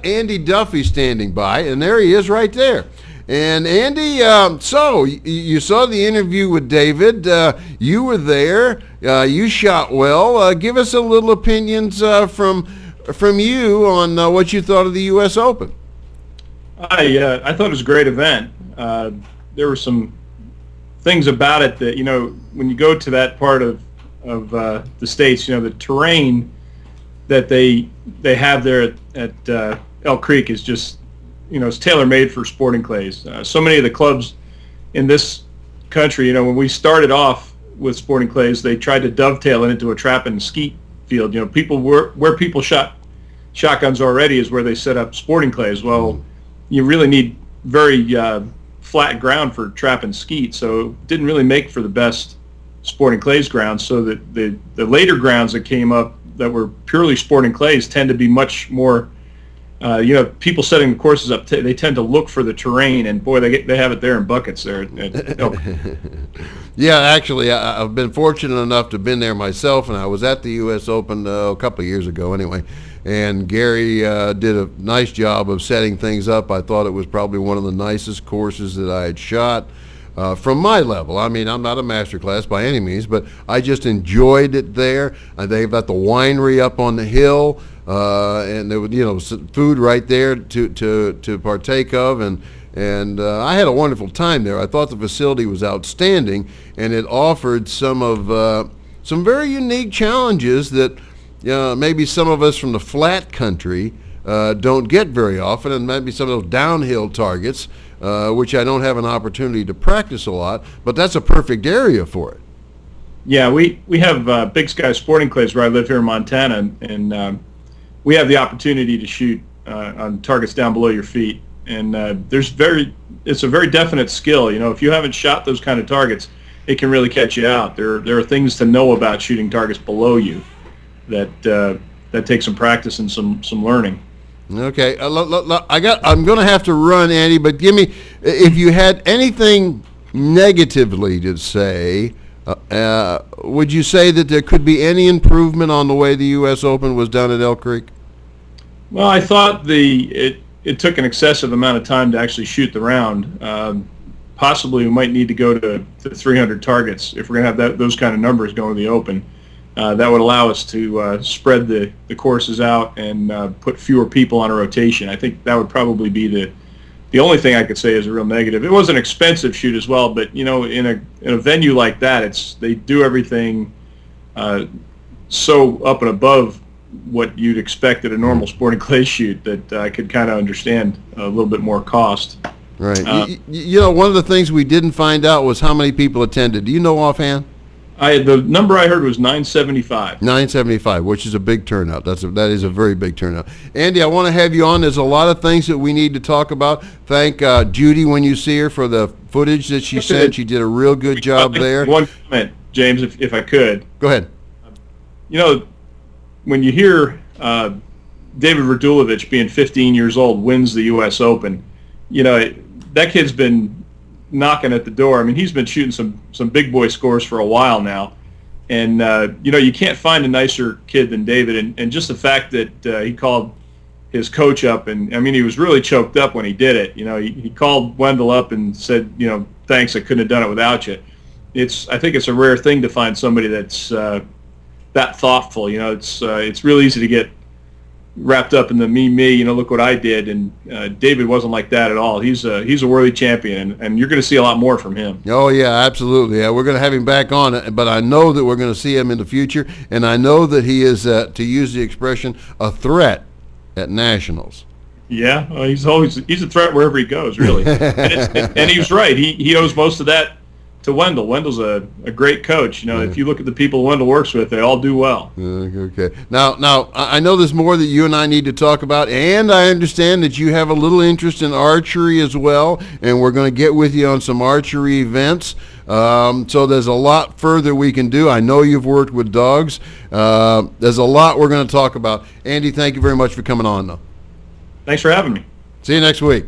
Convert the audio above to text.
got Andy Duffy standing by, and there he is right there. And Andy, so you saw the interview with David. You were there. You shot well. Give us a little opinions from you on what you thought of the U.S. Open. I thought it was a great event. There were some things about it that, when you go to that part of the States, the terrain that they have there at Elk Creek is just, it's tailor-made for sporting clays. So many of the clubs in this country, when we started off with sporting clays, they tried to dovetail it into a trap and skeet field. Where people shot shotguns already is where they set up sporting clays. Well, you really need very flat ground for trap and skeet, so it didn't really make for the best sporting clays grounds. So that the later grounds that came up that were purely sporting clays tend to be much more, people setting the courses up, they tend to look for the terrain, and boy, they have it there in buckets there at Elk. Yeah, actually, I've been fortunate enough to have been there myself, and I was at the U.S. Open a couple of years ago anyway, and Gary did a nice job of setting things up. I thought it was probably one of the nicest courses that I had shot from my level. I mean, I'm not a master class by any means, but I just enjoyed it there. They've got the winery up on the hill, and there was, food right there to partake of, and I had a wonderful time there. I thought the facility was outstanding, and it offered some very unique challenges that maybe some of us from the flat country don't get very often, and maybe some of those downhill targets, which I don't have an opportunity to practice a lot, but that's a perfect area for it. Yeah, we have Big Sky Sporting Clays where I live here in Montana, and we have the opportunity to shoot on targets down below your feet, and it's a very definite skill. If you haven't shot those kind of targets, it can really catch you out. There are things to know about shooting targets below you that takes some practice and some learning. Okay, I'm going to have to run, Andy, but give me, if you had anything negatively to say, would you say that there could be any improvement on the way the U.S. Open was done at Elk Creek? Well, I thought it took an excessive amount of time to actually shoot the round. Possibly we might need to go to 300 targets if we're going to have those kind of numbers going to the Open. That would allow us to spread the courses out and put fewer people on a rotation. I think that would probably be the only thing I could say is a real negative. It was an expensive shoot as well, but in a venue like that, they do everything so up and above what you'd expect at a normal sporting clay shoot that I could kind of understand a little bit more cost. Right. One of the things we didn't find out was how many people attended. Do you know offhand? The number I heard was 975. 975, which is a big turnout. That is a very big turnout. Andy, I want to have you on. There's a lot of things that we need to talk about. Thank Judy when you see her for the footage that she sent. She did a real good job there. One comment, James, if I could. Go ahead. When you hear David Radulovich being 15 years old wins the U.S. Open, that kid's been knocking at the door. I mean, he's been shooting some big boy scores for a while now, and you can't find a nicer kid than David. And just the fact that he called his coach up, and I mean, he was really choked up when he did it. He called Wendell up and said, thanks, I couldn't have done it without you. I think it's a rare thing to find somebody that's that thoughtful. It's real easy to get wrapped up in the me, look what I did, and David wasn't like that at all. He's a worthy champion, and you're going to see a lot more from him. Oh yeah, absolutely. Yeah, we're going to have him back on, but I know that we're going to see him in the future, and I know that he is, to use the expression, a threat at nationals. Yeah, he's a threat wherever he goes, really. and he was right. He owes most of that to Wendell. Wendell's a great coach. If you look at the people Wendell works with, they all do well. Okay. Now I know there's more that you and I need to talk about, and I understand that you have a little interest in archery as well, and we're going to get with you on some archery events. So there's a lot further we can do. I know you've worked with dogs. There's a lot we're going to talk about. Andy, thank you very much for coming on, though. Thanks for having me. See you next week.